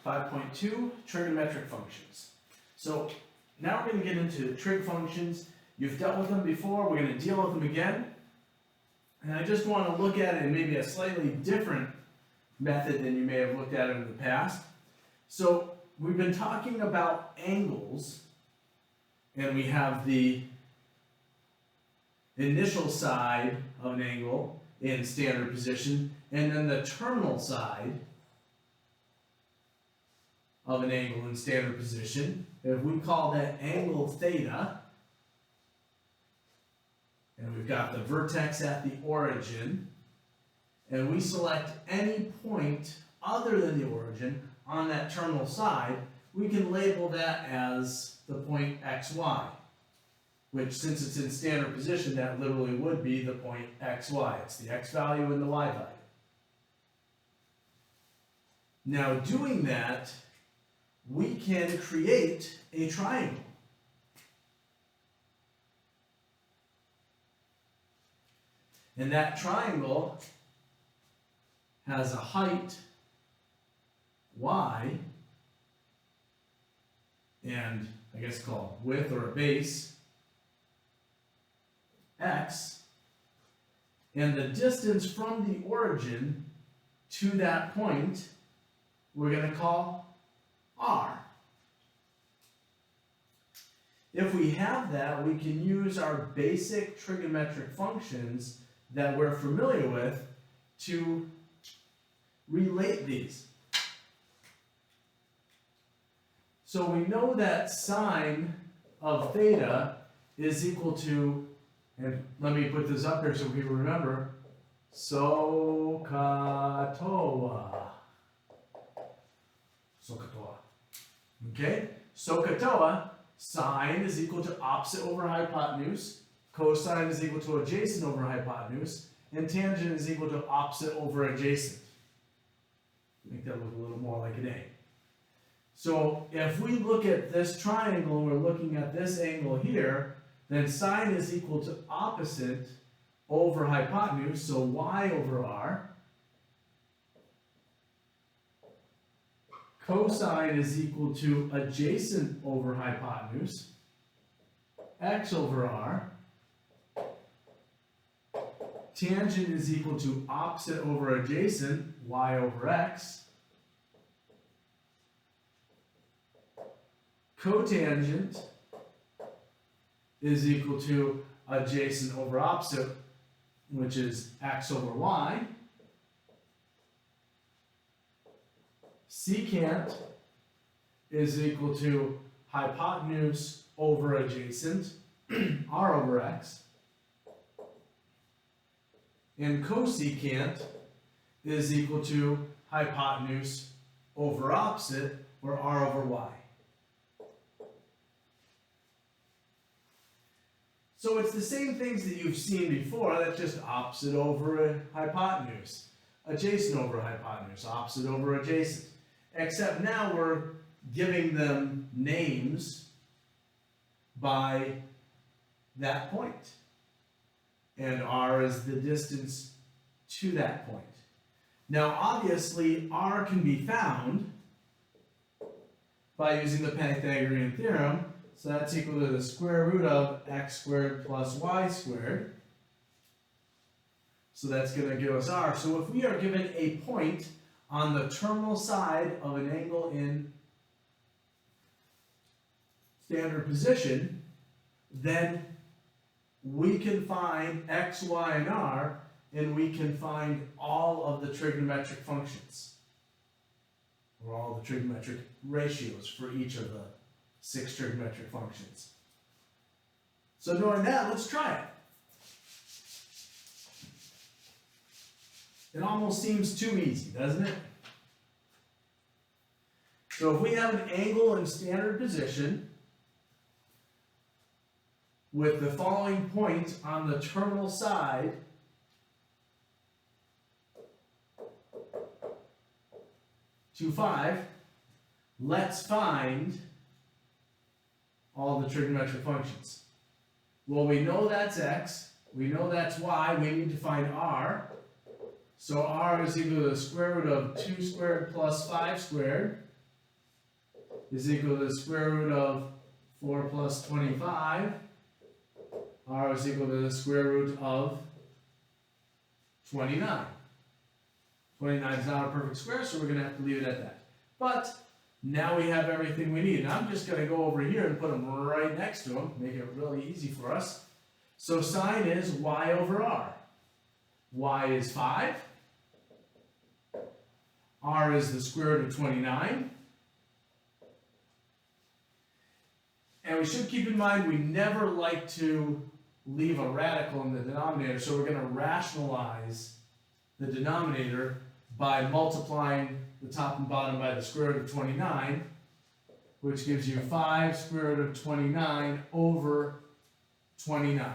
5.2, Trigonometric Functions. So now we're going to get into trig functions. You've dealt with them before, we're going to deal with them again. And I just want to look at it in maybe a slightly different method than you may have looked at it in the past. So we've been talking about angles, and we have the initial side of an angle in standard position, and then the terminal side of an angle in standard position. If we call that angle theta, and we've got the vertex at the origin, and we select any point other than the origin on that terminal side, we can label that as the point xy, which, since it's in standard position, that literally would be the point xy. It's the x value and the y value. Now, doing that, we can create a triangle. And that triangle has a height y, and I guess called width or a base x, and the distance from the origin to that point we're going to call r. If we have that, we can use our basic trigonometric functions that we're familiar with to relate these. So we know that sine of theta is equal to, and let me put this up here so we remember, SOHCAHTOA. Okay? SOHCAHTOA, sine is equal to opposite over hypotenuse, cosine is equal to adjacent over hypotenuse, and tangent is equal to opposite over adjacent. Make that look a little more like an A. So if we look at this triangle and we're looking at this angle here, then sine is equal to opposite over hypotenuse, so y over r. Cosine is equal to adjacent over hypotenuse, x over r. Tangent is equal to opposite over adjacent, y over x. Cotangent is equal to adjacent over opposite, which is x over y. Secant is equal to hypotenuse over adjacent, r over x. And cosecant is equal to hypotenuse over opposite, or r over y. So it's the same things that you've seen before, that's just opposite over hypotenuse, adjacent over hypotenuse, opposite over adjacent. Except now we're giving them names by that point. And r is the distance to that point. Now obviously r can be found by using the Pythagorean Theorem, so that's equal to the square root of x squared plus y squared. So that's going to give us r. So if we are given a point on the terminal side of an angle in standard position, then we can find x, y, and r, and we can find all of the trigonometric functions, or all the trigonometric ratios for each of the 6 trigonometric functions. So knowing that, let's try it. It almost seems too easy, doesn't it? So if we have an angle in standard position with the following point on the terminal side, to 5, let's find all the trigonometric functions. Well, we know that's x, we know that's y, we need to find r. So r is equal to the square root of 2 squared plus 5 squared. is equal to the square root of 4 plus 25. R is equal to the square root of 29. 29 is not a perfect square, so we're going to have to leave it at that. But now we have everything we need. And I'm just going to go over here and put them right next to them, make it really easy for us. So sine is y over r. Y is 5. R is the square root of 29. And we should keep in mind we never like to leave a radical in the denominator, so we're going to rationalize the denominator by multiplying the top and bottom by the square root of 29, which gives you 5 square root of 29 over 29.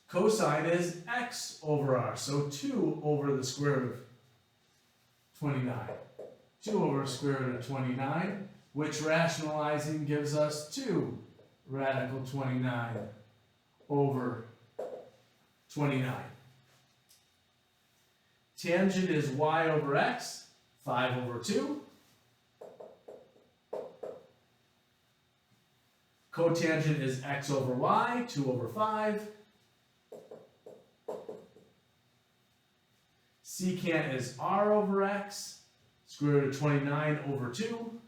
Cosine is x over r, so 2 over the square root of 29. 2 over square root of 29, which rationalizing gives us 2 radical 29 over 29. Tangent is y over x, 5 over 2. Cotangent is x over y, 2 over 5. Secant is r over x, square root of 29 over 2.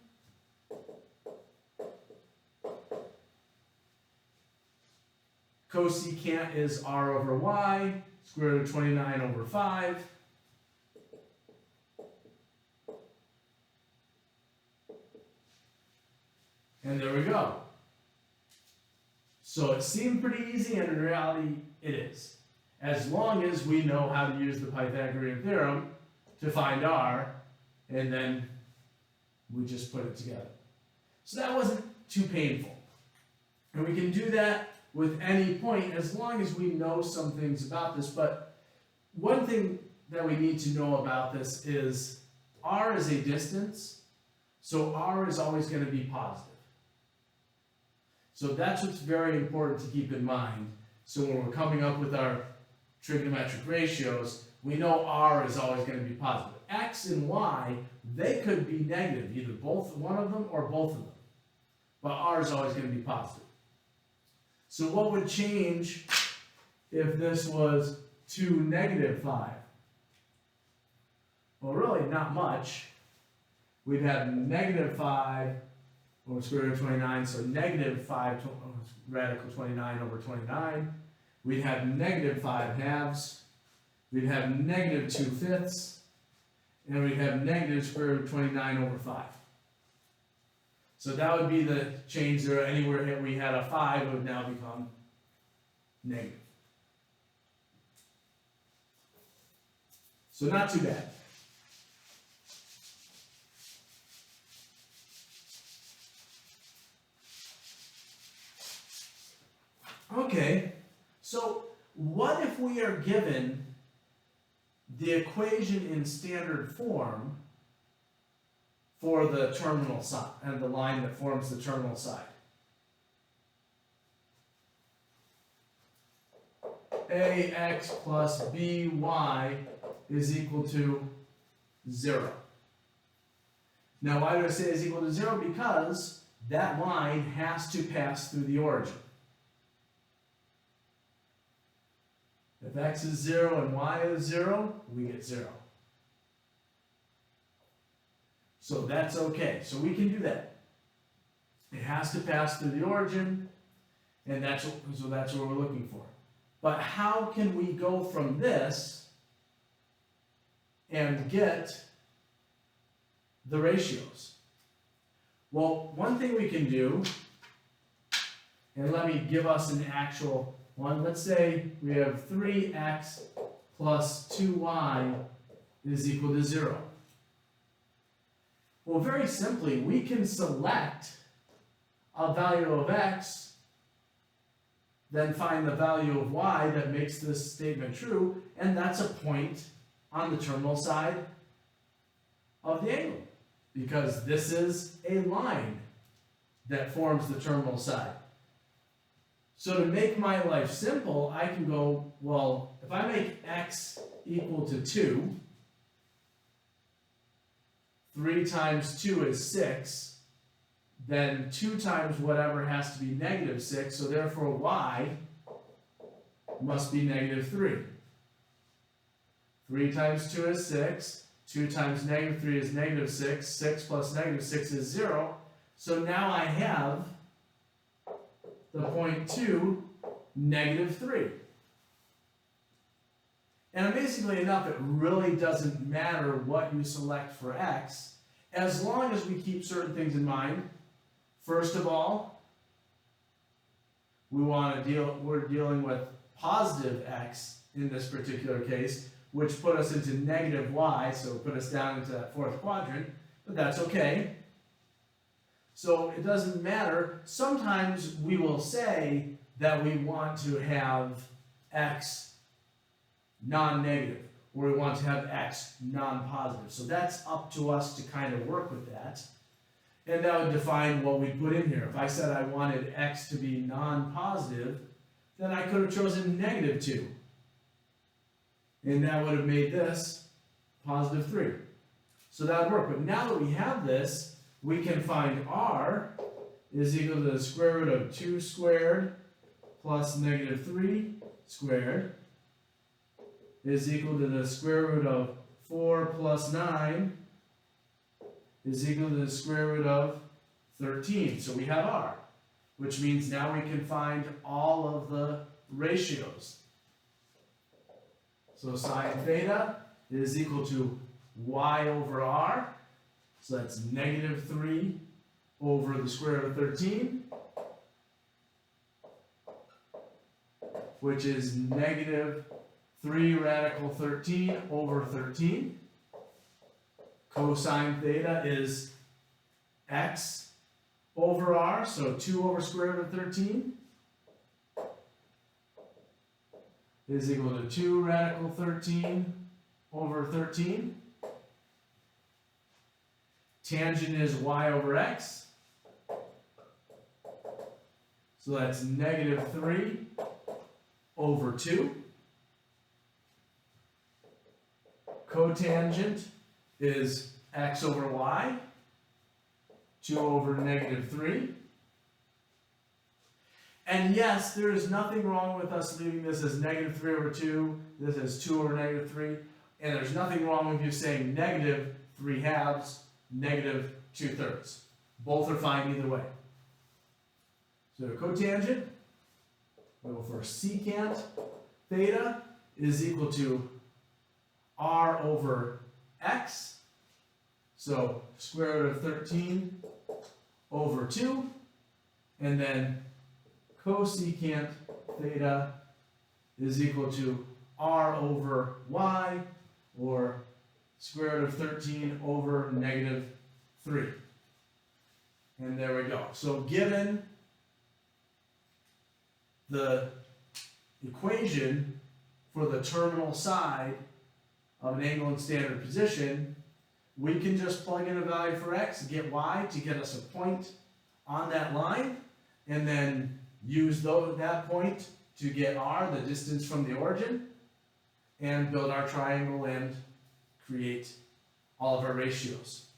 Cosecant is r over y, square root of 29 over 5. And there we go. So it seemed pretty easy, and in reality it is. As long as we know how to use the Pythagorean Theorem to find r, and then we just put it together. So that wasn't too painful. And we can do that with any point as long as we know some things about this. But one thing that we need to know about this is r is a distance, so r is always going to be positive. So that's what's very important to keep in mind. So when we're coming up with our trigonometric ratios, we know r is always going to be positive. X and y, they could be negative, either both one of them or both of them. But r is always going to be positive. So what would change if this was 2 negative 5? Well, really not much. We'd have negative 5 over square root of 29, so negative 5 radical 29 over 29. We'd have negative 5 halves. We'd have negative 2 fifths. And we'd have negative square root of 29 over 5. So that would be the change there. Anywhere we had a 5 would now become negative. So not too bad. Okay, so what if we are given the equation in standard form for the terminal side, and the line that forms the terminal side? Ax plus by is equal to 0. Now why do I say is equal to 0? Because that line has to pass through the origin. If x is 0 and y is 0, we get 0. So that's okay. So we can do that. It has to pass through the origin, and that's what we're looking for. But how can we go from this and get the ratios? Well, one thing we can do, and let me give us an actual one. Let's say we have 3x plus 2y is equal to 0. Well, very simply, we can select a value of x, then find the value of y that makes this statement true, and that's a point on the terminal side of the angle, because this is a line that forms the terminal side. So to make my life simple, I can go, well, if I make x equal to 2, 3 times 2 is 6, then 2 times whatever has to be negative 6, so therefore y must be negative 3. 3 times 2 is 6, 2 times negative 3 is negative 6, 6 plus negative 6 is 0, so now I have the point 2, negative 3. And basically enough, it really doesn't matter what you select for x, as long as we keep certain things in mind. First of all, we're dealing with positive x in this particular case, which put us into negative y, so put us down into that fourth quadrant, but that's okay. So it doesn't matter. Sometimes we will say that we want to have x non-negative, or we want to have x non-positive. So that's up to us to kind of work with that. And that would define what we put in here. If I said I wanted x to be non-positive, then I could have chosen negative 2. And that would have made this positive 3. So that would work. But now that we have this, we can find r is equal to the square root of 2 squared plus negative 3 squared is equal to the square root of 4 plus 9 is equal to the square root of 13. So we have r, which means now we can find all of the ratios. So sine theta is equal to y over r, so that's negative 3 over the square root of 13, which is negative 3 radical 13 over 13. Cosine theta is x over r, so 2 over square root of 13 is equal to 2 radical 13 over 13. Tangent is y over x, so that's negative 3 over 2. Cotangent is x over y, 2 over negative 3. And yes, there is nothing wrong with us leaving this as negative 3 over 2, this as 2 over negative 3, and there's nothing wrong with you saying negative 3 halves, negative 2/3. Both are fine either way. So cotangent, we go for secant theta is equal to r over x, so square root of 13 over 2, and then cosecant theta is equal to r over y, or square root of 13 over negative 3. And there we go. So given the equation for the terminal side of an angle in standard position, we can just plug in a value for x, get y to get us a point on that line, and then use that point to get r, the distance from the origin, and build our triangle and create all of our ratios.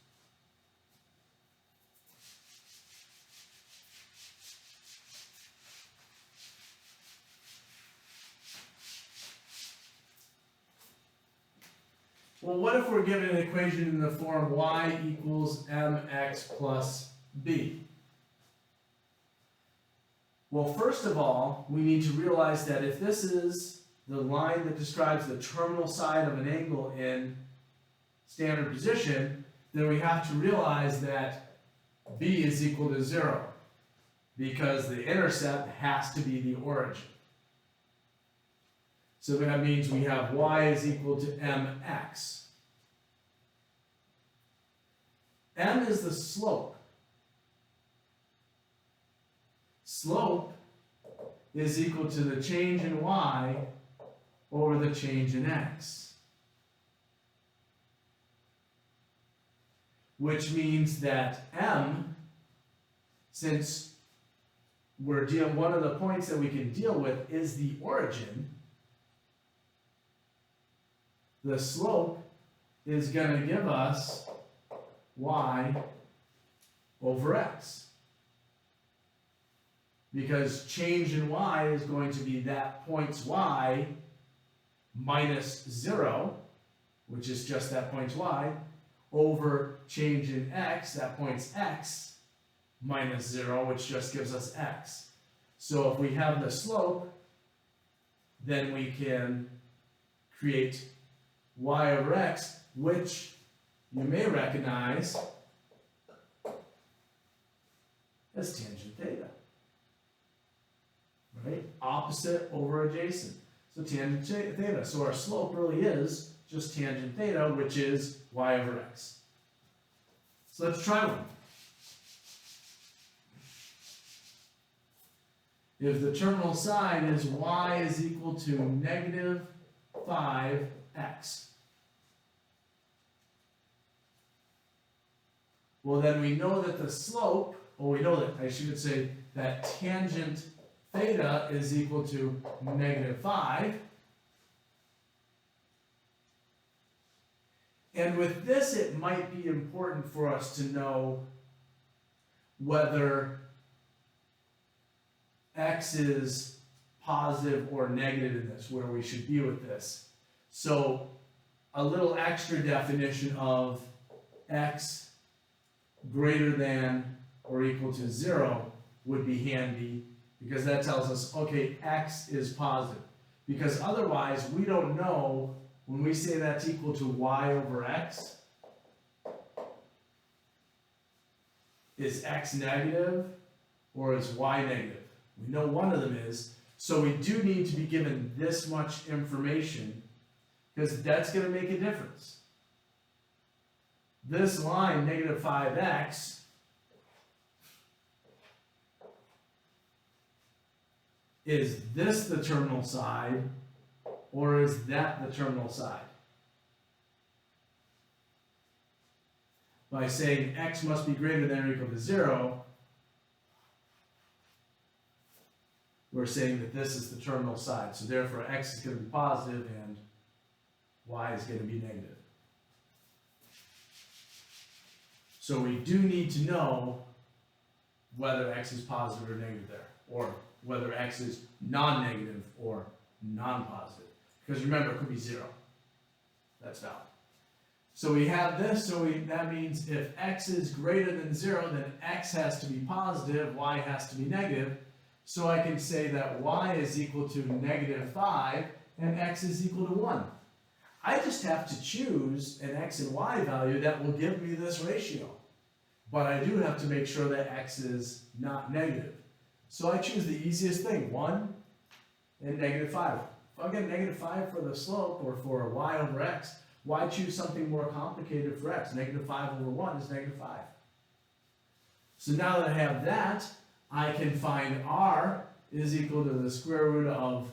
Well, what if we're given an equation in the form y equals mx plus b? Well, first of all, we need to realize that if this is the line that describes the terminal side of an angle in standard position, then we have to realize that b is equal to 0, because the intercept has to be the origin. So that means we have y is equal to mx. M is the slope. Slope is equal to the change in y over the change in x. Which means that m, since we're one of the points that we can deal with is the origin, the slope is going to give us y over x. Because change in y is going to be that point's y minus 0, which is just that point's y, over change in x, that point's x, minus 0, which just gives us x. So if we have the slope, then we can create y over x, which you may recognize as tangent theta. Right? Opposite over adjacent. So tangent theta. So our slope really is just tangent theta, which is y over x. So let's try one. If the terminal side is y is equal to negative 5x, well then we know that the slope, or we know that, I should say, that tangent theta is equal to negative 5. And with this, it might be important for us to know whether x is positive or negative in this, where we should be with this. So a little extra definition of x greater than or equal to 0 would be handy, because that tells us, okay, x is positive. Because otherwise, we don't know, when we say that's equal to y over x, is x negative or is y negative? We know one of them is, so we do need to be given this much information, because that's going to make a difference. This line, negative 5x, is this the terminal side, or is that the terminal side? By saying x must be greater than or equal to 0, we're saying that this is the terminal side. So therefore x is going to be positive and y is going to be negative. So we do need to know whether x is positive or negative there, or whether x is non-negative or non-positive. Because remember, it could be 0. That's valid. So we have this, so that means if x is greater than 0, then x has to be positive, y has to be negative. So I can say that y is equal to negative 5 and x is equal to 1. I just have to choose an x and y value that will give me this ratio. But I do have to make sure that x is not negative. So I choose the easiest thing, 1 and negative 5. If I get negative 5 for the slope, or for y over x, why choose something more complicated for x? Negative 5 over 1 is negative 5. So now that I have that, I can find r is equal to the square root of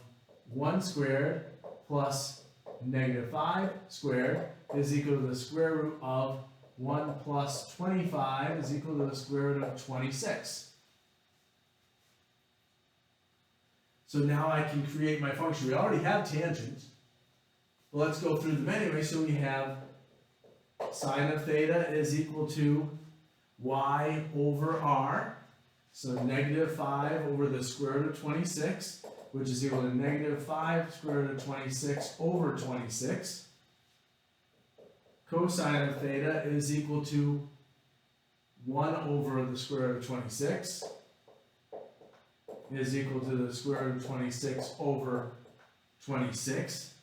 1 squared plus negative 5 squared is equal to the square root of 1 plus 25 is equal to the square root of 26. So now I can create my function. We already have tangents. Well, let's go through them anyway. So we have sine of theta is equal to y over r. So negative 5 over the square root of 26, which is equal to negative 5 square root of 26 over 26. Cosine of theta is equal to 1 over the square root of 26 is equal to the square root of 26 over 26.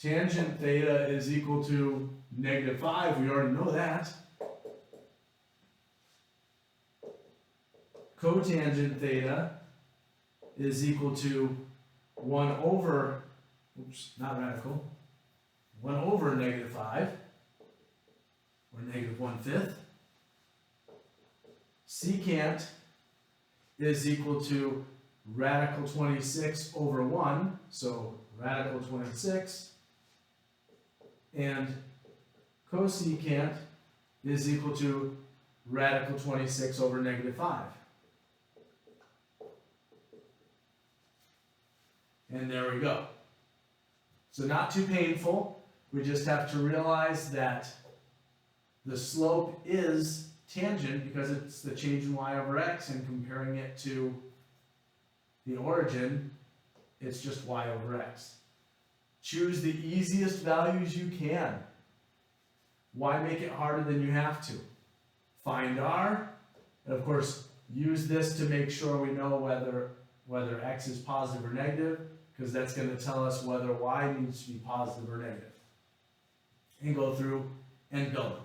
Tangent theta is equal to negative 5, we already know that. Cotangent theta is equal to 1 over, not radical, 1 over negative 5, or negative 1/5. Secant is equal to radical 26 over 1, so radical 26, and cosecant is equal to radical 26 over negative 5. And there we go. So not too painful. We just have to realize that the slope is tangent because it's the change in y over x, and comparing it to the origin, it's just y over x. Choose the easiest values you can. Why make it harder than you have to? Find r, and of course use this to make sure we know whether x is positive or negative, because that's going to tell us whether y needs to be positive or negative. And go through and build them.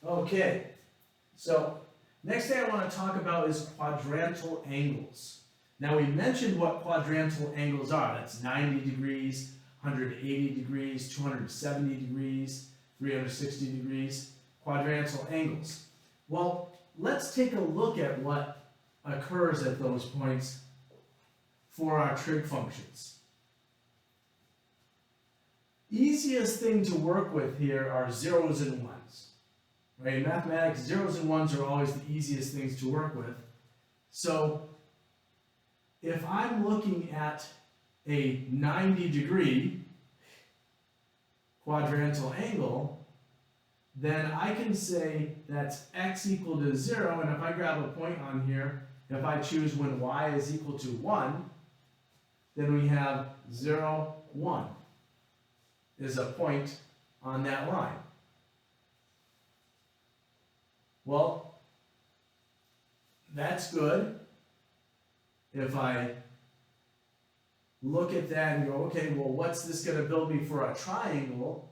Okay, so next thing I want to talk about is quadrantal angles. Now we mentioned what quadrantal angles are. That's 90 degrees, 180 degrees, 270 degrees, 360 degrees, quadrantal angles. Well, let's take a look at what occurs at those points for our trig functions. Easiest thing to work with here are zeros and ones. Right? In mathematics, zeros and ones are always the easiest things to work with. So if I'm looking at a 90-degree quadrantal angle, then I can say that's x equal to 0, and if I grab a point on here, if I choose when y is equal to 1, then we have 0, 1 is a point on that line. Well, that's good. If I look at that and go, okay, well, what's this going to build me for a triangle?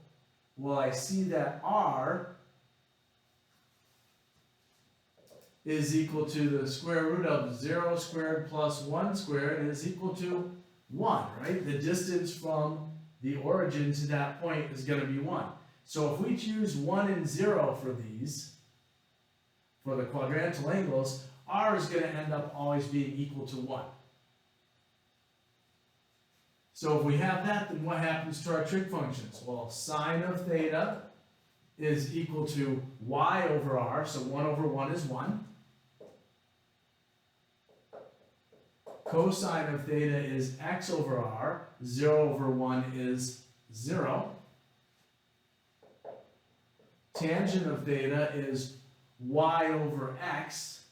Well, I see that r is equal to the square root of 0 squared plus 1 squared is equal to 1, right? The distance from the origin to that point is going to be 1. So if we choose 1 and 0 for these, for the quadrantal angles, r is going to end up always being equal to 1. So if we have that, then what happens to our trig functions? Well, sine of theta is equal to y over r, so 1 over 1 is 1. Cosine of theta is x over r, 0 over 1 is 0. Tangent of theta is y over x,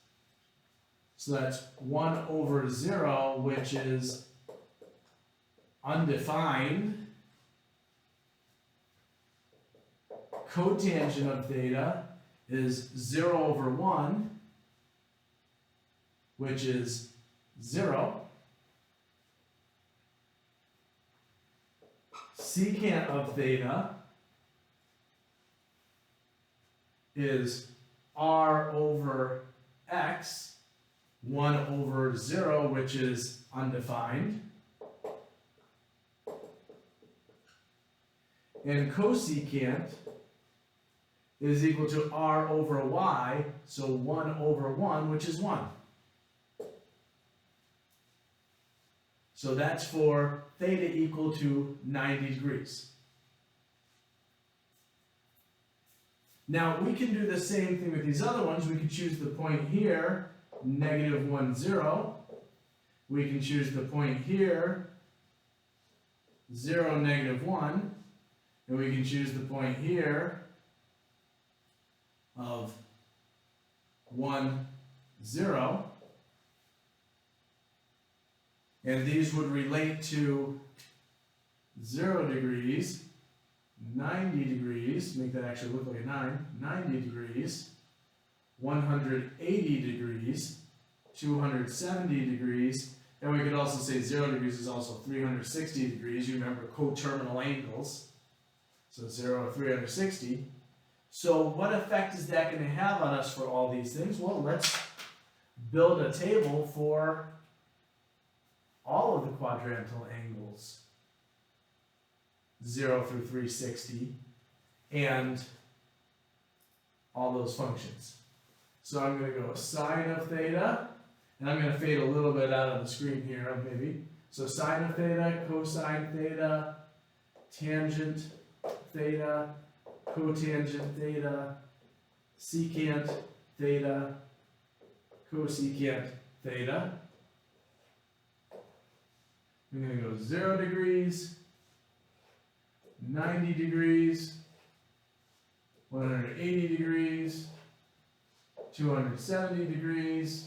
so that's 1 over 0, which is undefined. Cotangent of theta is 0 over 1, which is 0. Secant of theta is r over x, 1 over 0, which is undefined. And cosecant is equal to r over y, so 1 over 1, which is 1. So that's for theta equal to 90 degrees. Now we can do the same thing with these other ones. We can choose the point here, negative 1, 0. We can choose the point here, 0, negative 1. And we can choose the point here of 1, 0. And these would relate to 0 degrees, 90 degrees, make that actually look like a 9, 90 degrees, 180 degrees, 270 degrees, and we could also say 0 degrees is also 360 degrees. You remember coterminal angles. So 0 or 360. So what effect is that going to have on us for all these things? Well, let's build a table for all of the quadrantal angles, 0 through 360, and all those functions. So I'm going to go sine of theta, and I'm going to fade a little bit out of the screen here, maybe. So sine of theta, cosine theta, tangent theta, cotangent theta, secant theta, cosecant theta. I'm going to go 0 degrees, 90 degrees, 180 degrees, 270 degrees,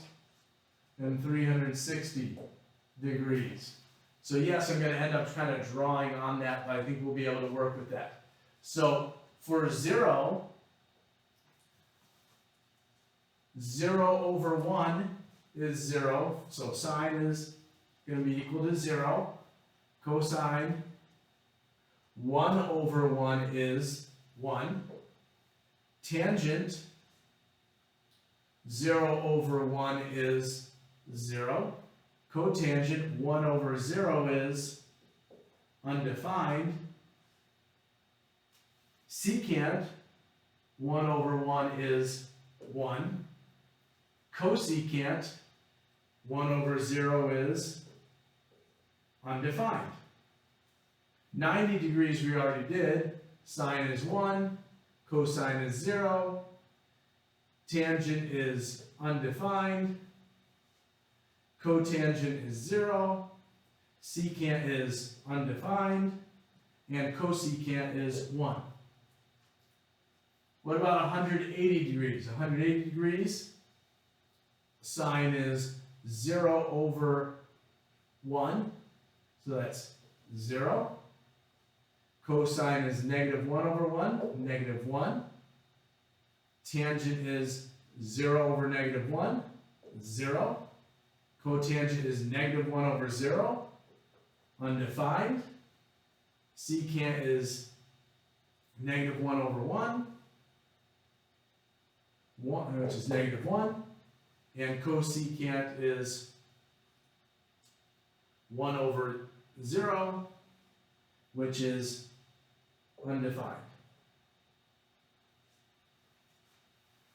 and 360 degrees. So yes, I'm going to end up kind of drawing on that, but I think we'll be able to work with that. So for 0, 0 over 1 is 0, so sine is going to be equal to 0. Cosine 1 over 1 is 1. Tangent 0 over 1 is 0. Cotangent 1 over 0 is undefined. Secant 1 over 1 is 1. Cosecant 1 over 0 is undefined. 90 degrees we already did. Sine is 1. Cosine is 0. Tangent is undefined. Cotangent is 0. Secant is undefined. And cosecant is 1. What about 180 degrees? 180 degrees, sine is 0 over 1, so that's 0. Cosine is negative 1 over 1, negative 1. Tangent is 0 over negative 1, 0. Cotangent is negative 1 over 0, undefined. Secant is negative 1 over 1, which is negative 1. And cosecant is 1 over 0, which is undefined.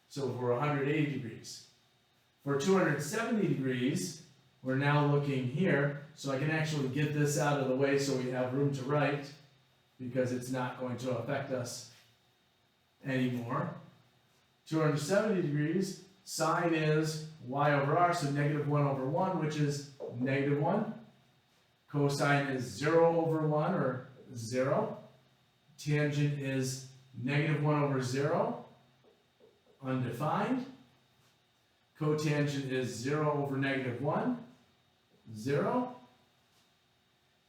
So for 180 degrees. For 270 degrees, we're now looking here, so I can actually get this out of the way so we have room to write, because it's not going to affect us anymore. 270 degrees, sine is y over r, so negative 1 over 1, which is negative 1. Cosine is 0 over 1, or 0. Tangent is negative 1 over 0, undefined. Cotangent is 0 over negative 1, 0.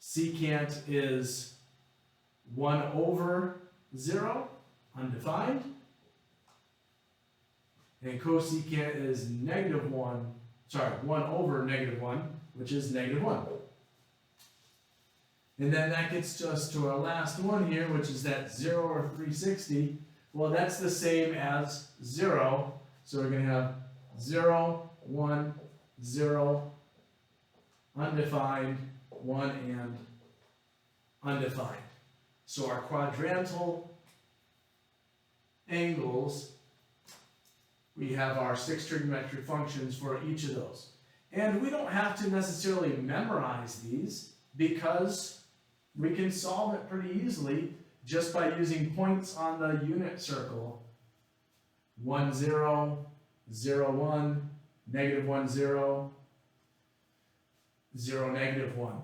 Secant is 1 over 0, undefined. And cosecant is negative 1 over negative 1, which is negative 1. And then that gets us to our last one here, which is that 0 or 360. Well, that's the same as 0. So we're going to have 0, 1, 0, undefined, 1, and undefined. So our quadrantal angles, we have our 6 trigonometric functions for each of those. And we don't have to necessarily memorize these, because we can solve it pretty easily just by using points on the unit circle. 1, 0, 0, 1, negative 1, 0, 0, negative 1.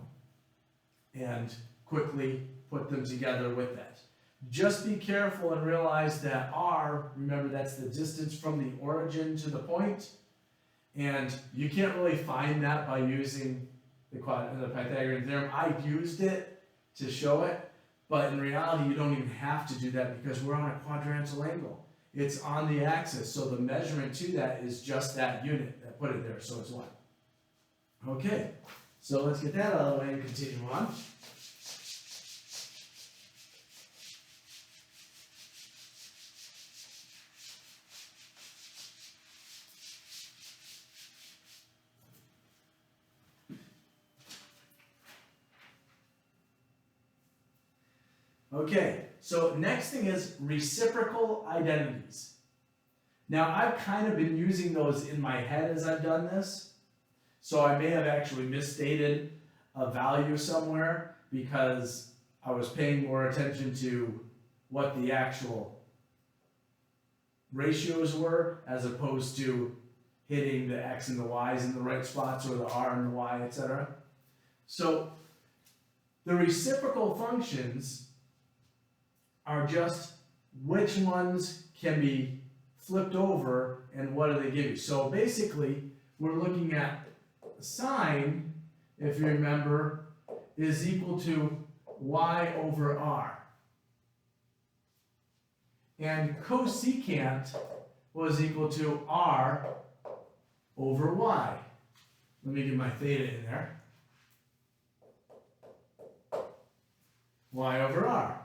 And quickly put them together with that. Just be careful and realize that r, remember that's the distance from the origin to the point, and you can't really find that by using the Pythagorean Theorem. I used it to show it, but in reality you don't even have to do that because we're on a quadrantal angle. It's on the axis, so the measurement to that is just that unit that put it there, so it's 1. Okay, so let's get that out of the way and continue on. Okay, so next thing is reciprocal identities. Now I've kind of been using those in my head as I've done this, so I may have actually misstated a value somewhere because I was paying more attention to what the actual ratios were as opposed to hitting the x and the y's in the right spots or the r and the y, etc. So the reciprocal functions are just which ones can be flipped over and what do they give you. So basically, we're looking at sine, if you remember, is equal to y over r. And cosecant was equal to r over y. Let me get my theta in there. Y over r.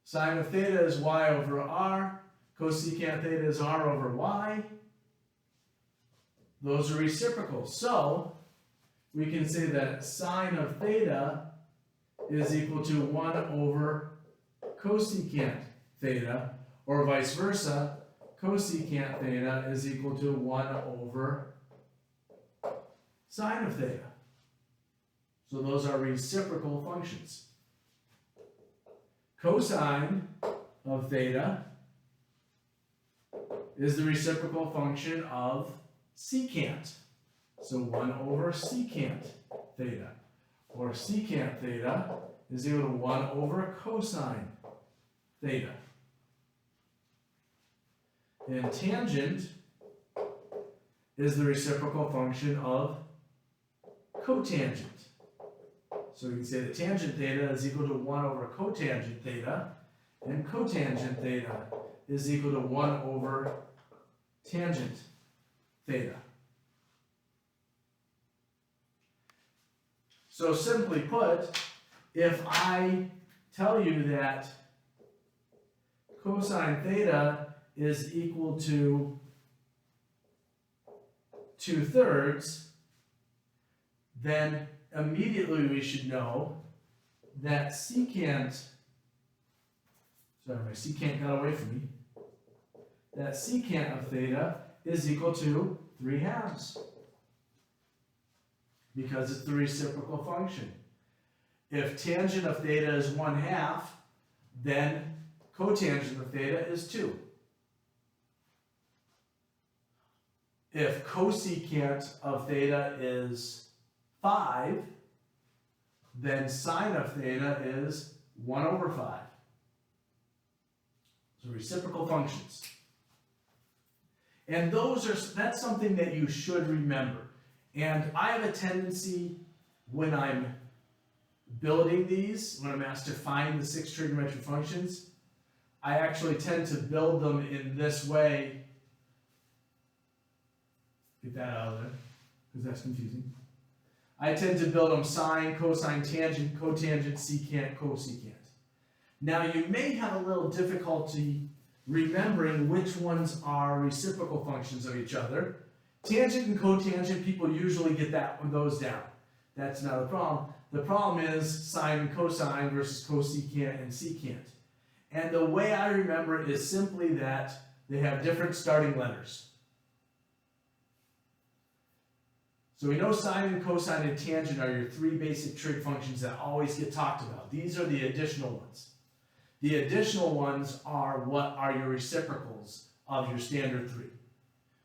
Sine of theta is y over r. Cosecant theta is r over y. Those are reciprocals. So we can say that sine of theta is equal to 1 over cosecant theta, or vice versa, cosecant theta is equal to 1 over sine of theta. So those are reciprocal functions. Cosine of theta is the reciprocal function of secant. So 1 over secant theta. Or secant theta is equal to 1 over cosine theta. And tangent is the reciprocal function of cotangent. So we can say that tangent theta is equal to 1 over cotangent theta, and cotangent theta is equal to 1 over tangent theta. So simply put, if I tell you that cosine theta is equal to 2/3, then immediately we should know that secant, sorry, my secant got away from me, that secant of theta is equal to 3/2, because it's the reciprocal function. If tangent of theta is 1/2, then cotangent of theta is 2. If cosecant of theta is 5, then sine of theta is 1 over 5. So reciprocal functions. And that's something that you should remember. And I have a tendency when I'm building these, when I'm asked to find the 6 trigonometric functions, I actually tend to build them in this way. Get that out of there, because that's confusing. I tend to build them sine, cosine, tangent, cotangent, secant, cosecant. Now you may have a little difficulty remembering which ones are reciprocal functions of each other. Tangent and cotangent, people usually get those down. That's not a problem. The problem is sine and cosine versus cosecant and secant. And the way I remember it is simply that they have different starting letters. So we know sine and cosine and tangent are your 3 basic trig functions that always get talked about. These are the additional ones. The additional ones are what are your reciprocals of your standard 3.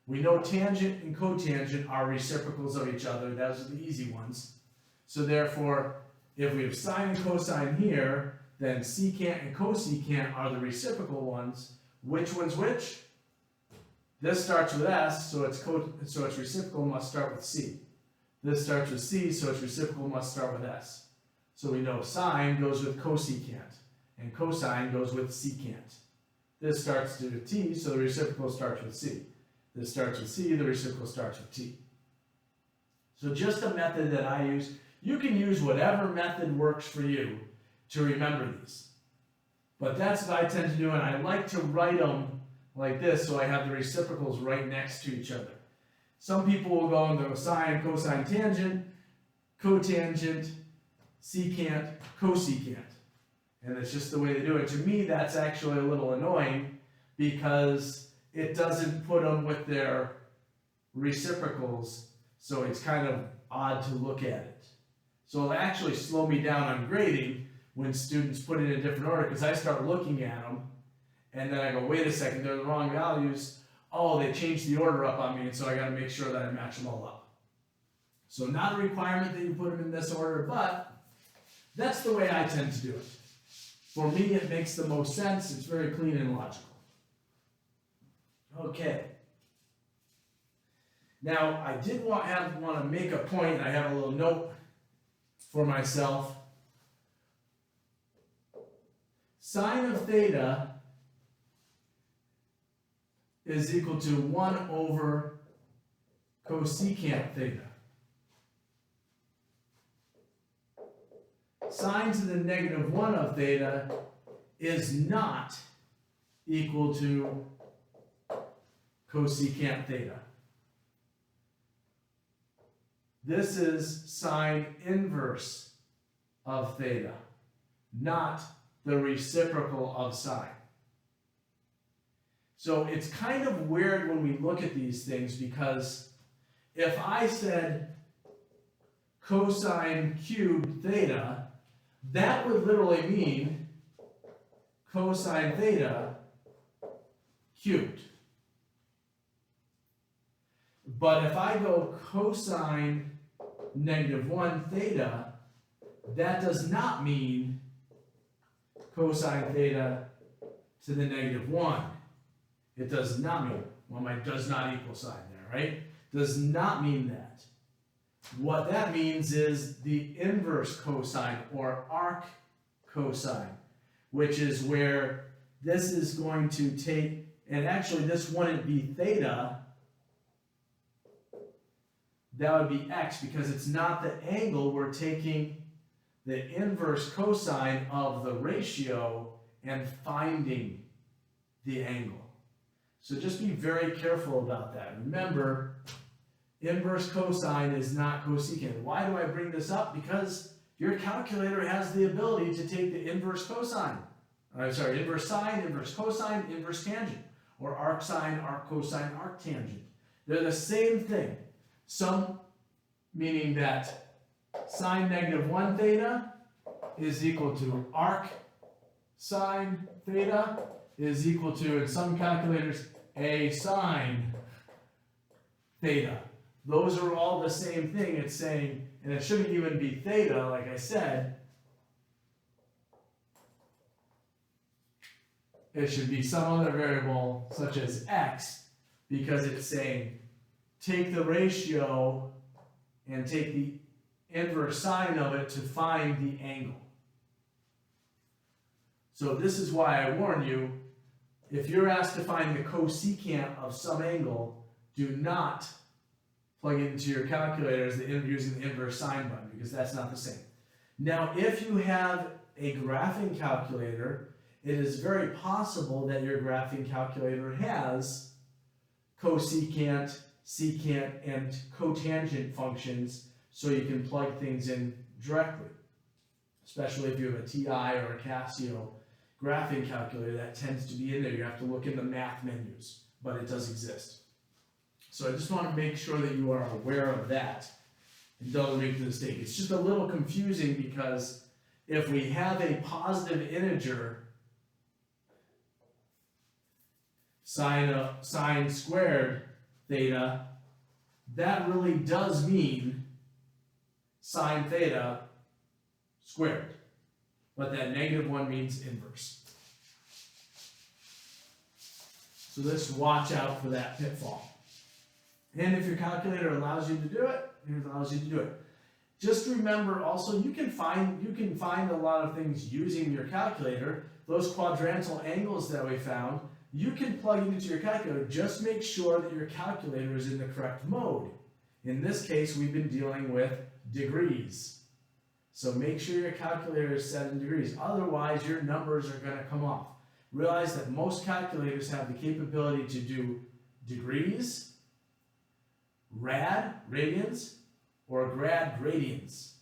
We know tangent and cotangent are reciprocals of each other. Those are the easy ones. So therefore, if we have sine and cosine here, then secant and cosecant are the reciprocal ones. Which one's which? This starts with S, so its reciprocal must start with C. This starts with C, so its reciprocal must start with S. So we know sine goes with cosecant, and cosine goes with secant. This starts with T, so the reciprocal starts with C. This starts with C, the reciprocal starts with T. So just a method that I use. You can use whatever method works for you to remember these. But that's what I tend to do, and I like to write them like this, so I have the reciprocals right next to each other. Some people will go and go sine, cosine, tangent, cotangent, secant, cosecant. And it's just the way they do it. To me, that's actually a little annoying because it doesn't put them with their reciprocals, so it's kind of odd to look at it. So it'll actually slow me down on grading when students put it in a different order, because I start looking at them and then I go, wait a second, they're the wrong values. oh, they changed the order up on me, and so I got to make sure that I match them all up. So not a requirement that you put them in this order, but that's the way I tend to do it. For me, it makes the most sense. It's very clean and logical. Okay. Now, I did want to make a point. I have a little note for myself. Sine of theta is equal to 1 over cosecant theta. Sine to the negative 1 of theta is not equal to cosecant theta. This is sine inverse of theta, not the reciprocal of sine. So it's kind of weird when we look at these things, because if I said cosine cubed theta, that would literally mean cosine theta cubed. But if I go cosine negative 1 theta, that does not mean cosine theta to the negative 1. It does not mean, well, my does not equal sign there, right? Does not mean that. What that means is the inverse cosine, or arc cosine, which is where this is going to take, and actually this wouldn't be theta, that would be x, because it's not the angle. We're taking the inverse cosine of the ratio and finding the angle. So just be very careful about that. Remember, inverse cosine is not cosecant. Why do I bring this up? Because your calculator has the ability to take the inverse cosine. Inverse sine, inverse cosine, inverse tangent, or arc sine, arc cosine, arc tangent. They're the same thing. Some meaning that sine negative 1 theta is equal to arc sine theta is equal to, in some calculators, a sine theta. Those are all the same thing. It's saying, and it shouldn't even be theta, like I said. It should be some other variable, such as x, because it's saying take the ratio and take the inverse sine of it to find the angle. So this is why I warn you, if you're asked to find the cosecant of some angle, do not plug it into your calculator as using the inverse sine button, because that's not the same. Now, if you have a graphing calculator, it is very possible that your graphing calculator has cosecant, secant, and cotangent functions, so you can plug things in directly. Especially if you have a TI or a Casio graphing calculator, that tends to be in there. You have to look in the math menus, but it does exist. So I just want to make sure that you are aware of that and don't make the mistake. It's just a little confusing, because if we have a positive integer, sine squared theta, that really does mean sine theta squared. But that negative 1 means inverse. So just watch out for that pitfall. And if your calculator allows you to do it, it allows you to do it. Just remember also, you can find a lot of things using your calculator. Those quadrantal angles that we found, you can plug into your calculator. Just make sure that your calculator is in the correct mode. In this case, we've been dealing with degrees. So make sure your calculator is set in degrees. Otherwise, your numbers are going to come off. Realize that most calculators have the capability to do degrees, radians, or gradians.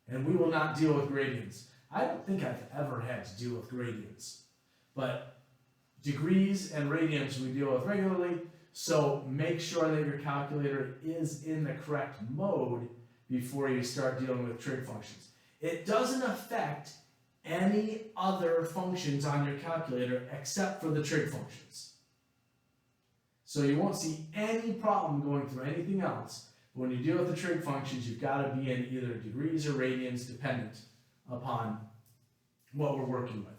And we will not deal with gradients. I don't think I've ever had to deal with gradients. But degrees and radians we deal with regularly. So make sure that your calculator is in the correct mode before you start dealing with trig functions. It doesn't affect any other functions on your calculator except for the trig functions. So you won't see any problem going through anything else. But when you deal with the trig functions, you've got to be in either degrees or radians dependent upon what we're working with.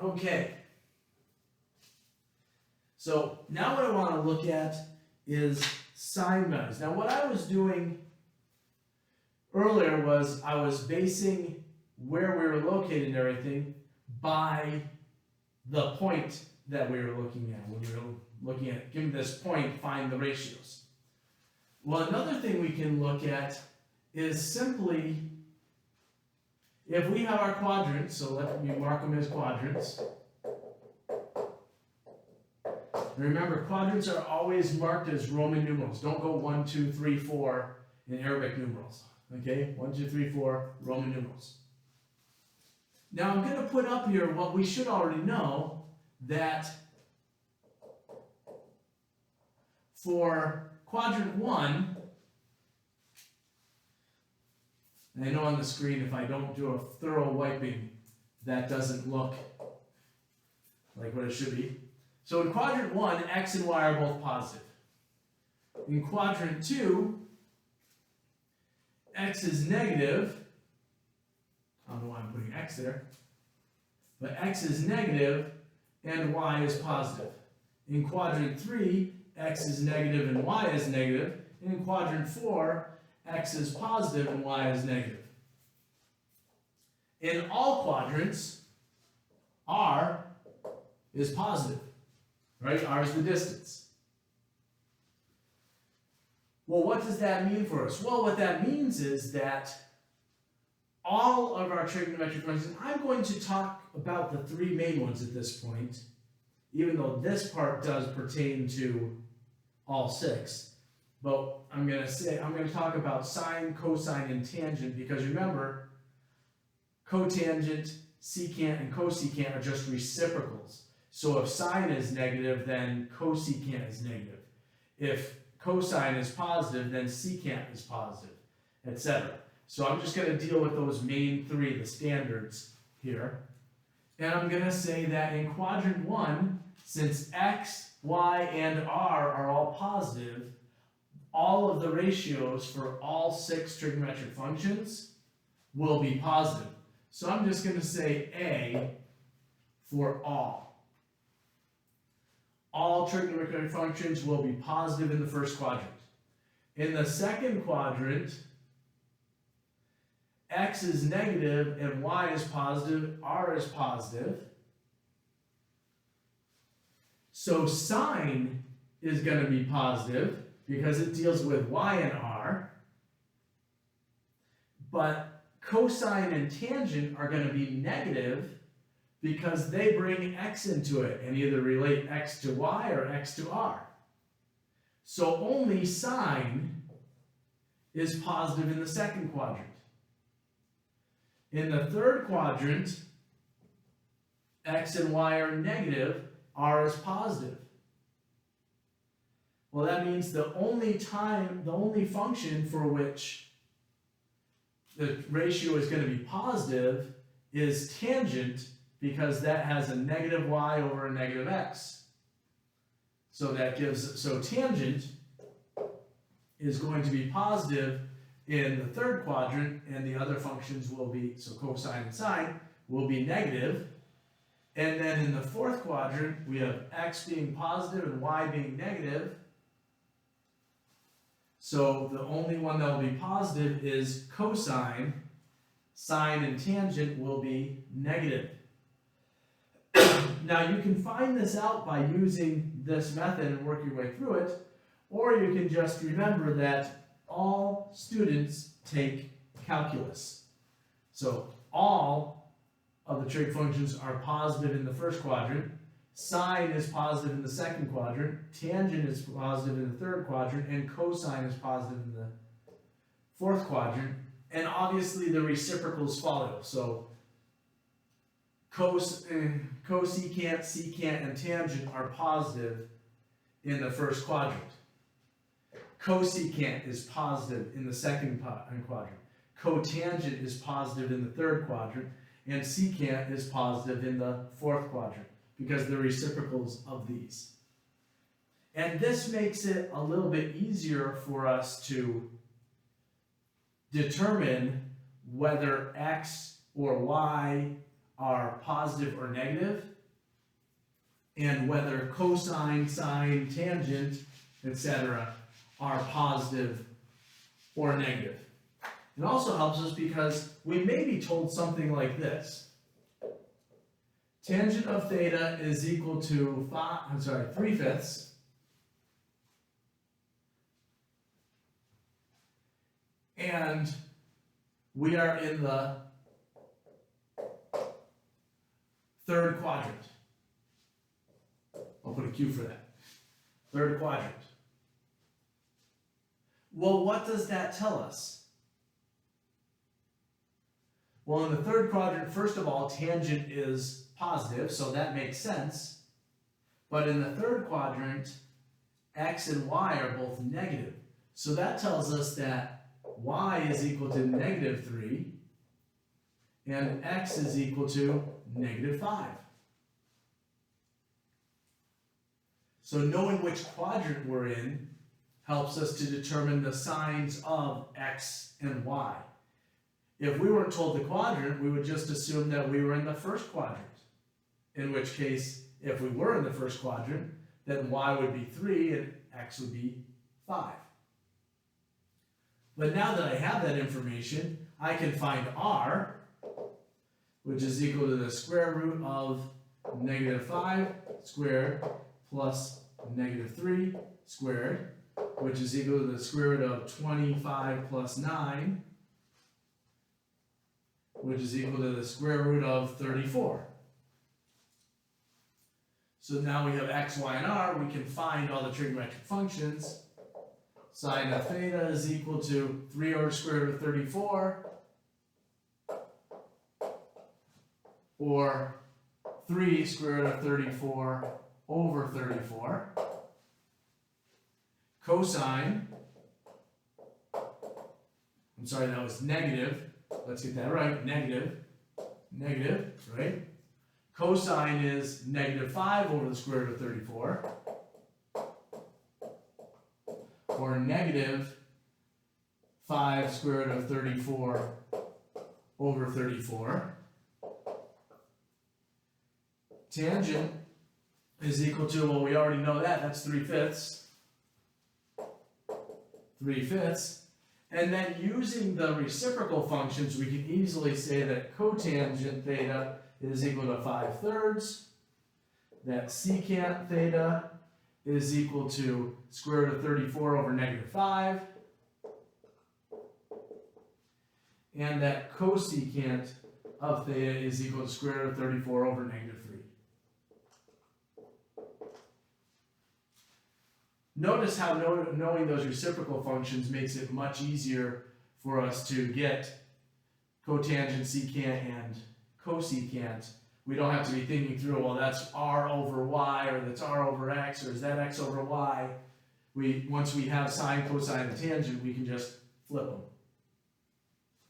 Okay. So now what I want to look at is sine values. Now what I was doing earlier was I was basing where we were located and everything by the point that we were looking at. When we were looking at, given this point, find the ratios. Well, another thing we can look at is simply, if we have our quadrants, so let me mark them as quadrants. Remember, quadrants are always marked as Roman numerals. Don't go 1, 2, 3, 4 in Arabic numerals. Okay, 1, 2, 3, 4, Roman numerals. Now I'm going to put up here what we should already know, that for quadrant 1, and I know on the screen if I don't do a thorough wiping, that doesn't look like what it should be. So in quadrant 1, x and y are both positive. In quadrant 2, x is negative. I don't know why I'm putting x there. But x is negative and y is positive. In quadrant 3, x is negative and y is negative. And in quadrant 4, x is positive and y is negative. In all quadrants, r is positive. Right? R is the distance. Well, what does that mean for us? Well, what that means is that all of our trigonometric functions, I'm going to talk about the three main ones at this point, even though this part does pertain to all six. But I'm going to talk about sine, cosine, and tangent, because remember, cotangent, secant, and cosecant are just reciprocals. So if sine is negative, then cosecant is negative. If cosine is positive, then secant is positive, etc. So I'm just going to deal with those main three, the standards here. And I'm going to say that in quadrant 1, since x, y, and r are all positive, all of the ratios for all 6 trigonometric functions will be positive. So I'm just going to say A for all. All trigonometric functions will be positive in the first quadrant. In the second quadrant, x is negative and y is positive, r is positive. So sine is going to be positive because it deals with y and r. But cosine and tangent are going to be negative because they bring x into it and either relate x to y or x to r. So only sine is positive in the second quadrant. In the third quadrant, x and y are negative, r is positive. Well, that means the only function for which the ratio is going to be positive is tangent, because that has a negative y over a negative x. So tangent is going to be positive in the third quadrant, and the other functions will be, so cosine and sine, will be negative. And then in the fourth quadrant, we have x being positive and y being negative. So the only one that will be positive is cosine. Sine and tangent will be negative. Now you can find this out by using this method and work your way through it, or you can just remember that all students take calculus. So all of the trig functions are positive in the first quadrant, sine is positive in the second quadrant, tangent is positive in the third quadrant, and cosine is positive in the fourth quadrant, and obviously the reciprocals follow. So cosecant, secant, and tangent are positive in the first quadrant. Cosecant is positive in the second quadrant. Cotangent is positive in the third quadrant. And secant is positive in the fourth quadrant. because they're reciprocals of these. And this makes it a little bit easier for us to determine whether x or y are positive or negative, and whether cosine, sine, tangent, etc. are positive or negative. It also helps us because we may be told something like this. Tangent of theta is equal to 3/5. And we are in the third quadrant. I'll put a Q for that. Third quadrant. Well, what does that tell us? Well, in the third quadrant, first of all, tangent is positive, so that makes sense. But in the third quadrant, x and y are both negative. So that tells us that y is equal to -3 and x is equal to -5. So knowing which quadrant we're in helps us to determine the signs of x and y. If we weren't told the quadrant, we would just assume that we were in the first quadrant. In which case, if we were in the first quadrant, then y would be 3 and x would be 5. But now that I have that information, I can find r, which is equal to the square root of -5 squared plus -3 squared, which is equal to the square root of 25 plus 9, which is equal to the square root of 34. So now we have x, y, and r. We can find all the trigonometric functions. Sine of theta is equal to 3 over square root of 34, or 3 square root of 34 over 34. Cosine, I'm sorry, that was negative. Let's get that right. Negative, right? Cosine is -5 over the square root of 34. Or -5 square root of 34 over 34. Tangent is equal to, well, we already know that, that's 3/5. 3/5. And then using the reciprocal functions, we can easily say that cotangent theta is equal to 5/3. That secant theta is equal to square root of 34 over -5. And that cosecant of theta is equal to square root of 34 over -3. Notice how knowing those reciprocal functions makes it much easier for us to get cotangent, secant, and cosecant. We don't have to be thinking through, well, that's r over y, or that's r over x, or is that x over y? Once we have sine, cosine, and tangent, we can just flip them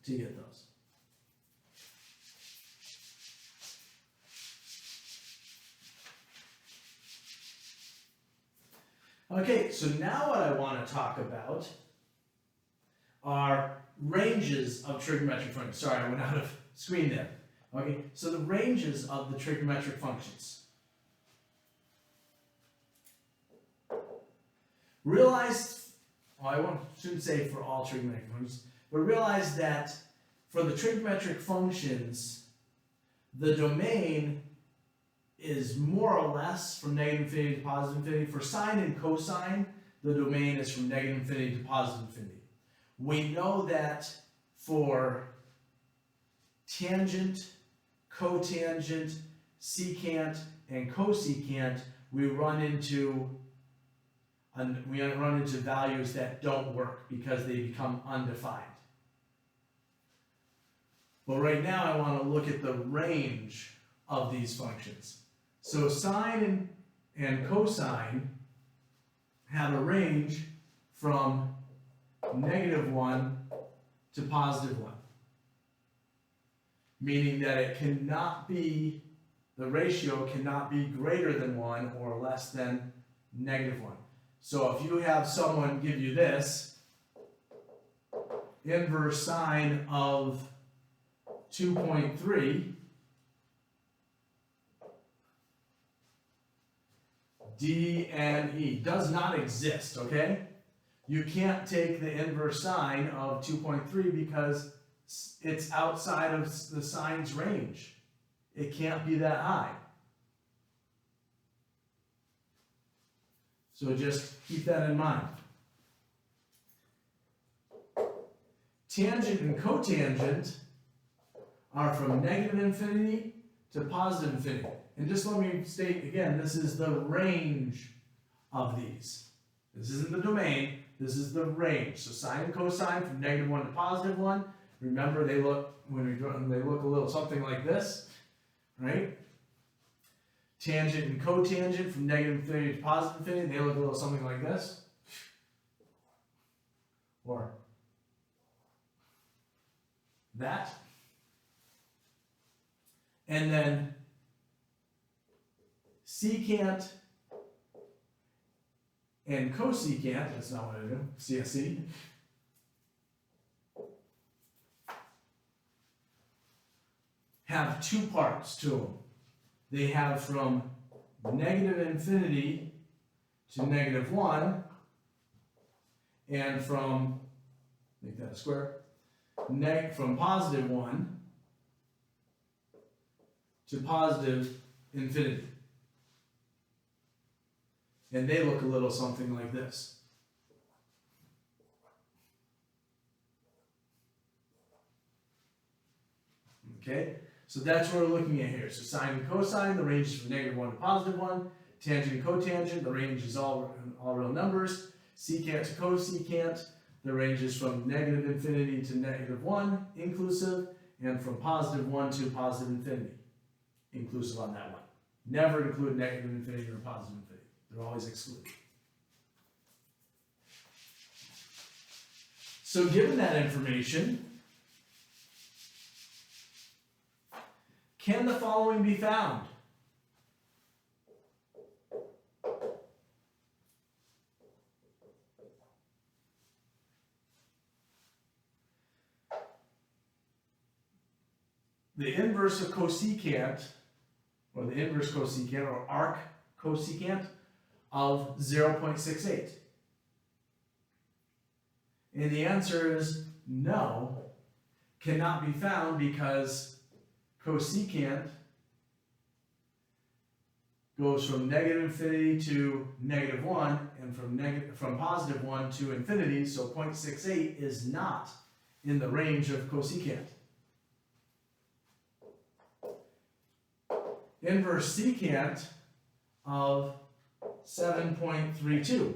to get those. Okay, so now what I want to talk about are ranges of trigonometric functions. Sorry, I went out of screen there. Okay, so the ranges of the trigonometric functions. Realize, well, shouldn't say for all trigonometric functions, but realize that for the trigonometric functions, the domain is more or less from -infinity to +infinity. For sine and cosine, the domain is from -infinity to +infinity. We know that for tangent, cotangent, secant, and cosecant, we run into values that don't work because they become undefined. But right now I want to look at the range of these functions. So sine and cosine have a range from -1 to +1. Meaning that it cannot be the ratio cannot be greater than 1 or less than negative 1. So if you have someone give you this, inverse sine of 2.3 DNE does not exist, okay? You can't take the inverse sine of 2.3 because it's outside of the sine's range. It can't be that high. So just keep that in mind. Tangent and cotangent are from negative infinity to positive infinity. And just let me state again, this is the range of these. This isn't the domain, this is the range. So sine and cosine from negative 1 to positive 1. Remember, they look, when we draw them, they look a little something like this, right? Tangent and cotangent from negative infinity to positive infinity, they look a little something like this. Or that. And then secant and cosecant, that's not what I do, CSE, have two parts to them. They have from negative infinity to negative 1, and from, make that a square, from positive 1 to positive infinity. And they look a little something like this. Okay? So that's what we're looking at here. So sine and cosine, the range is from negative 1 to positive 1. Tangent and cotangent, the range is all real numbers. Secant to cosecant, the range is from negative infinity to negative 1, inclusive, and from positive 1 to positive infinity, inclusive on that one. Never include negative infinity or positive infinity. They're always excluded. So given that information, can the following be found? The inverse of cosecant, or the inverse cosecant, or arc cosecant of 0.68. And the answer is no, cannot be found because cosecant goes from negative infinity to negative 1, and from positive 1 to infinity, so 0.68 is not in the range of cosecant. Inverse secant of 7.32.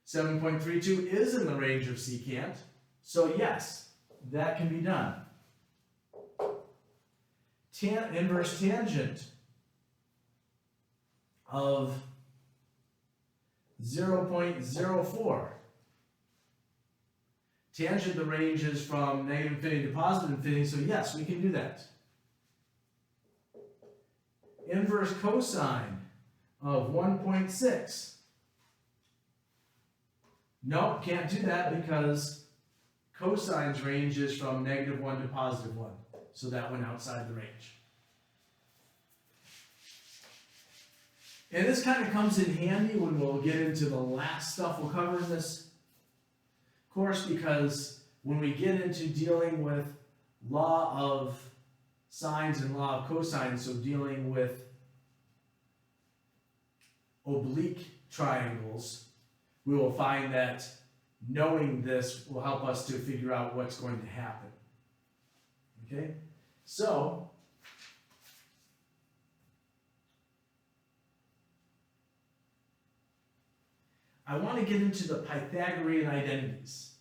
7.32 is in the range of secant, so yes, that can be done. Inverse tangent of 0.04. Tangent, the range is from negative infinity to positive infinity, so yes, we can do that. Inverse cosine of 1.6. Nope, can't do that because cosine's range is from negative 1 to positive 1. So that went outside the range. And this kind of comes in handy when we'll get into the last stuff we'll cover in this course, because when we get into dealing with law of sines and law of cosines, so dealing with oblique triangles, we will find that knowing this will help us to figure out what's going to happen. Okay? So, I want to get into the Pythagorean identities.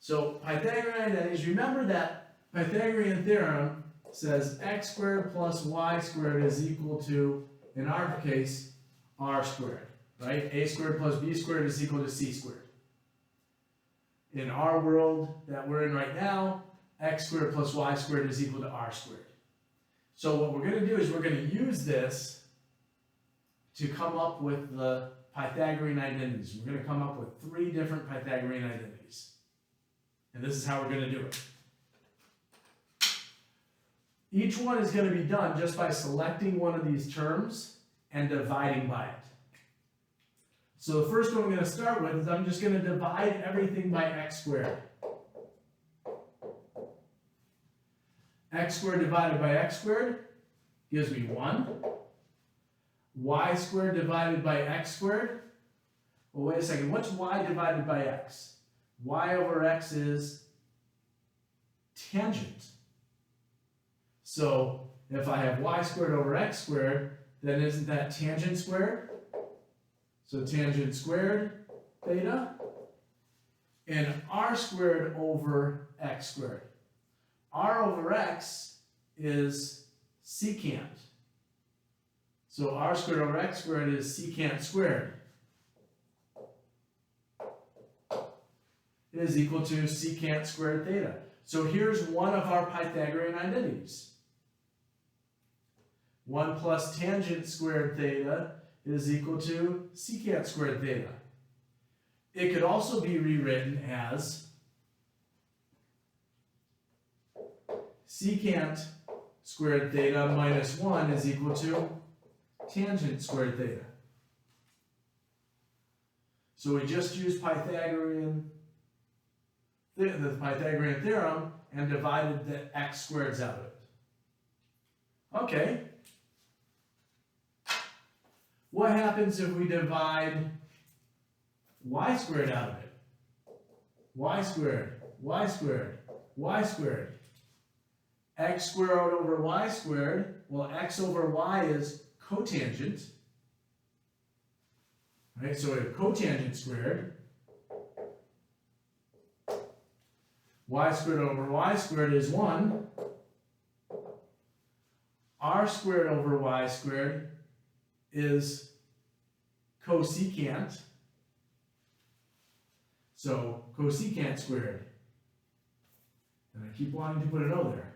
So, Pythagorean identities, remember that Pythagorean theorem says x squared plus y squared is equal to, in our case, r squared, right? A squared plus b squared is equal to c squared. In our world that we're in right now, x squared plus y squared is equal to r squared. So what we're going to do is we're going to use this to come up with the Pythagorean identities. We're going to come up with 3 different Pythagorean identities. And this is how we're going to do it. Each one is going to be done just by selecting one of these terms and dividing by it. So the first one I'm going to start with is I'm just going to divide everything by x squared. X squared divided by x squared gives me 1. Y squared divided by x squared. Well, wait a second. What's y divided by x? Y over x is tangent. So if I have y squared over x squared, then isn't that tangent squared? So tangent squared theta. And r squared over x squared. R over x is secant. So r squared over x squared is secant squared. Is equal to secant squared theta. So here's one of our Pythagorean identities. 1 plus tangent squared theta is equal to secant squared theta. It could also be rewritten as secant squared theta minus 1 is equal to tangent squared theta. So we just used the Pythagorean Theorem and divided the x squareds out of it. Okay. What happens if we divide y squared out of it? Y squared, y squared, y squared. X squared over y squared, well, x over y is cotangent. Right, so we have cotangent squared. Y squared over y squared is 1. R squared over y squared is cosecant. So cosecant squared. And I keep wanting to put an O there.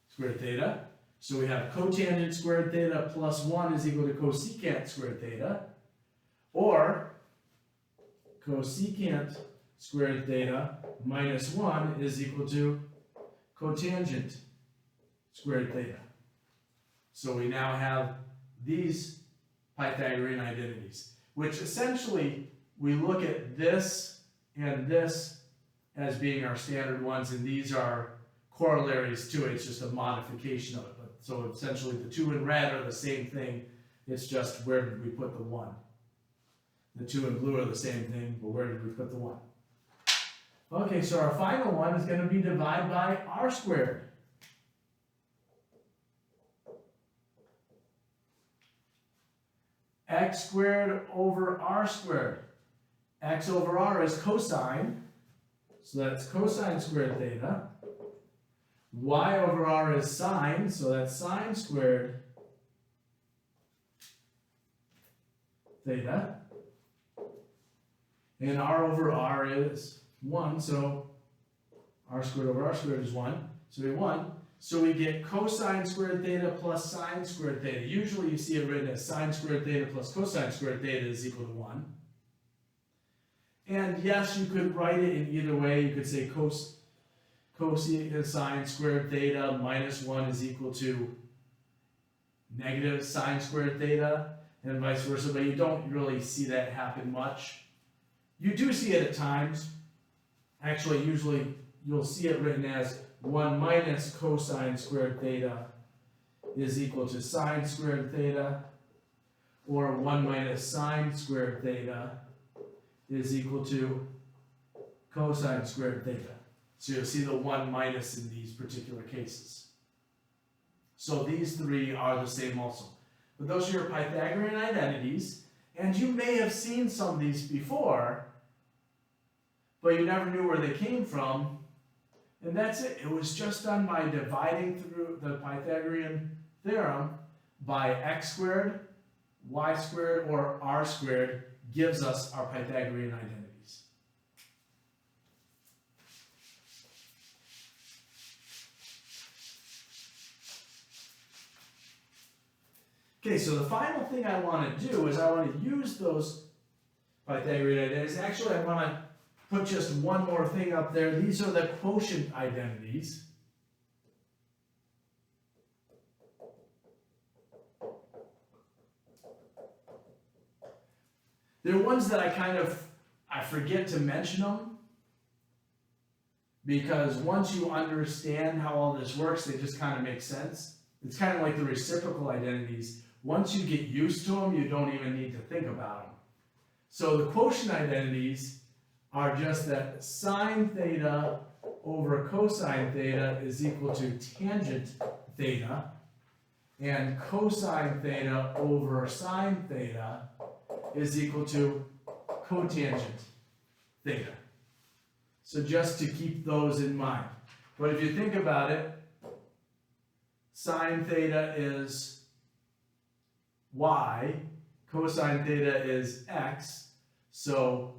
Squared theta. So we have cotangent squared theta plus 1 is equal to cosecant squared theta. Or cosecant squared theta minus 1 is equal to cotangent squared theta. So we now have these Pythagorean identities, which essentially we look at this and this as being our standard ones, and these are corollaries to it. It's just a modification of it. But so essentially the 2 in red are the same thing. It's just where did we put the 1? The 2 in blue are the same thing, but where did we put the 1? Okay, so our final one is going to be divided by r squared. X squared over r squared. X over r is cosine, so that's cosine squared theta. Y over r is sine, so that's sine squared theta. And r over r is 1, so r squared over r squared is 1. So we have 1. So we get cosine squared theta plus sine squared theta. Usually you see it written as sine squared theta plus cosine squared theta is equal to 1. And yes, you could write it in either way. You could say cosine squared theta minus 1 is equal to negative sine squared theta, and vice versa, but you don't really see that happen much. You do see it at times. Actually, usually you'll see it written as 1 minus cosine squared theta is equal to sine squared theta, or 1 minus sine squared theta is equal to cosine squared theta. So you'll see the 1 minus in these particular cases. So these 3 are the same also. But those are your Pythagorean identities, and you may have seen some of these before, but you never knew where they came from. And that's it. It was just done by dividing through the Pythagorean theorem by x squared, y squared, or r squared gives us our Pythagorean identities. Okay, so the final thing I want to do is I want to use those Pythagorean identities. Actually, I want to put just one more thing up there. These are the quotient identities. They're ones that I forget to mention them, because once you understand how all this works, they just kind of make sense. It's kind of like the reciprocal identities. Once you get used to them, you don't even need to think about them. So the quotient identities are just that sine theta over cosine theta is equal to tangent theta, and cosine theta over sine theta is equal to cotangent theta. So just to keep those in mind. But if you think about it, sine theta is y, cosine theta is x, so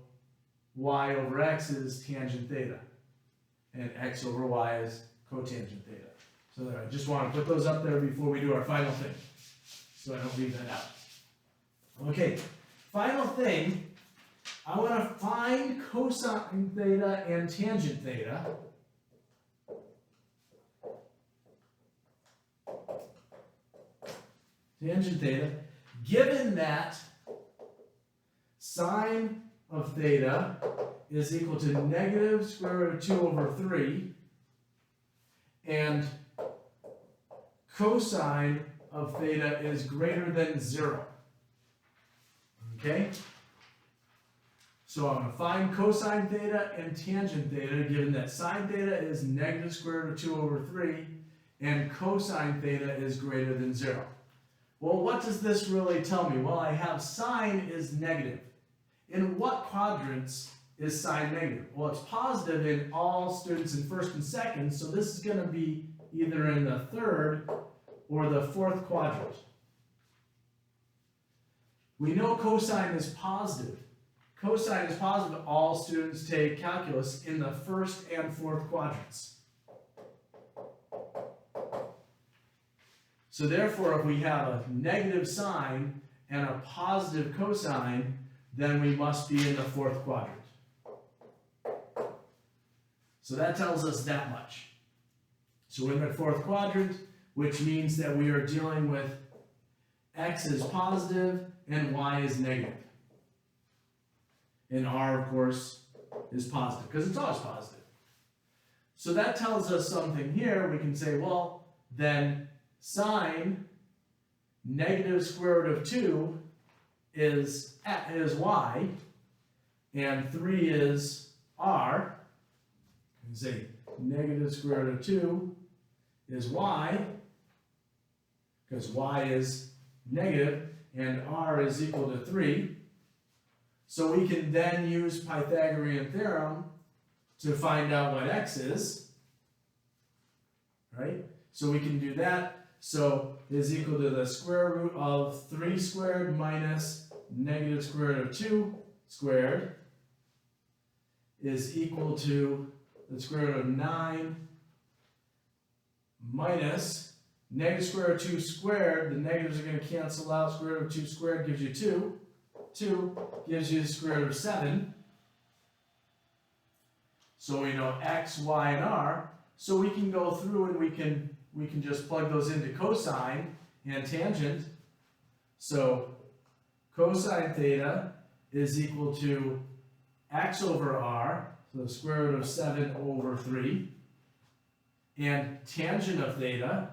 y over x is tangent theta, and x over y is cotangent theta. So there, I just want to put those up there before we do our final thing, so I don't leave that out. Okay, final thing, I want to find cosine theta and tangent theta. Tangent theta, given that sine of theta is equal to negative square root of 2 over 3, and cosine of theta is greater than 0. Okay? So I'm going to find cosine theta and tangent theta, given that sine theta is negative square root of 2 over 3, and cosine theta is greater than 0. Well, what does this really tell me? Well, I have sine is negative. In what quadrants is sine negative? Well, it's positive in all students in first and second, so this is going to be either in the third or the fourth quadrant. We know cosine is positive. Cosine is positive. All students take calculus in the first and fourth quadrants. So therefore, if we have a negative sine and a positive cosine, then we must be in the fourth quadrant. So that tells us that much. So we're in the fourth quadrant, which means that we are dealing with x is positive and y is negative. And r, of course, is positive, because it's always positive. So that tells us something here. We can say, well, then sine negative square root of 2 is y, and 3 is r. You can say negative square root of 2 is y, because y is negative, and r is equal to 3. So we can then use Pythagorean Theorem to find out what x is, right? So we can do that. So it is equal to the square root of 3 squared minus negative square root of 2 squared is equal to the square root of 9 minus negative square root of 2 squared. The negatives are going to cancel out. Square root of 2 squared gives you 2. 2 gives you the square root of 7. So we know x, y, and r. So we can go through and we can just plug those into cosine and tangent. So cosine theta is equal to x over r, so the square root of 7 over 3. And tangent of theta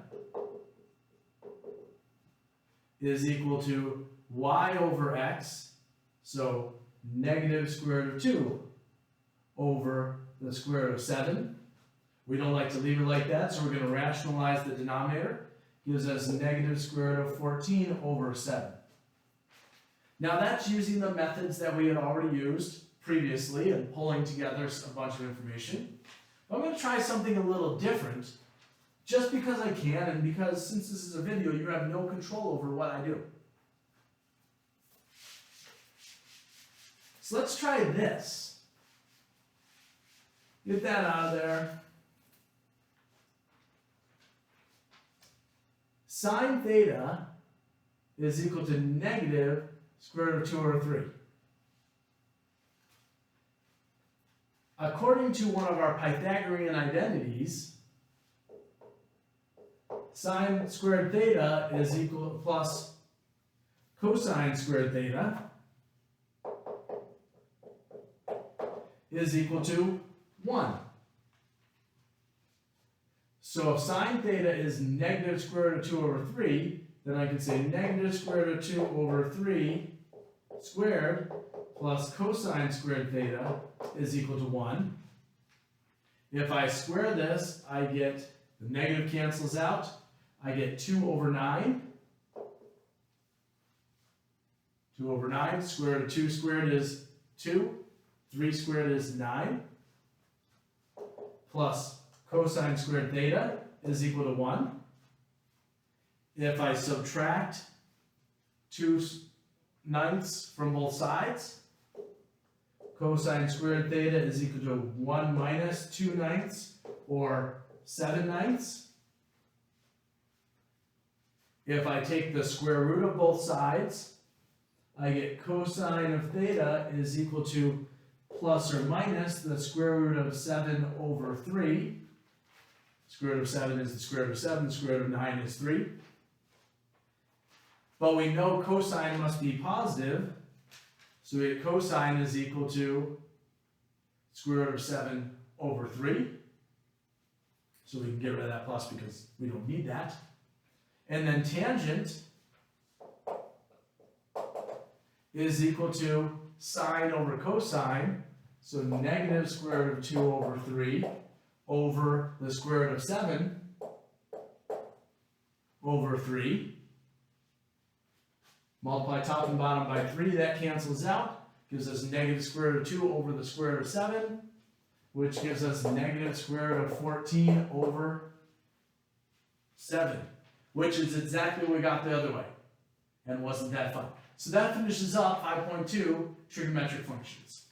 is equal to y over x, so negative square root of 2 over the square root of 7. We don't like to leave it like that, so we're going to rationalize the denominator. Gives us negative square root of 14 over 7. Now that's using the methods that we had already used previously and pulling together a bunch of information. I'm going to try something a little different, just because I can, and because since this is a video, you have no control over what I do. So let's try this. Get that out of there. Sine theta is equal to negative square root of 2 over 3. According to one of our Pythagorean identities, sine squared theta is equal plus cosine squared theta is equal to 1. So if sine theta is negative square root of 2 over 3, then I can say negative square root of 2 over 3 squared plus cosine squared theta is equal to 1. If I square this, I get, the negative cancels out, I get 2 over 9. 2 over 9, square root of 2 squared is 2, 3 squared is 9, plus cosine squared theta is equal to 1. If I subtract 2/9 from both sides, cosine squared theta is equal to 1 minus 2/9, or 7/9. If I take the square root of both sides, I get cosine of theta is equal to plus or minus the square root of 7 over 3. Square root of 7 is the square root of 7, the square root of 9 is 3. But we know cosine must be positive, so we get cosine is equal to square root of 7 over 3. So we can get rid of that plus because we don't need that. And then tangent is equal to sine over cosine, so negative square root of 2 over 3 over the square root of 7 over 3. Multiply top and bottom by 3, that cancels out, gives us negative square root of 2 over the square root of 7, which gives us negative square root of 14 over 7, which is exactly what we got the other way. And wasn't that fun? So that finishes up 5.2 trigonometric functions.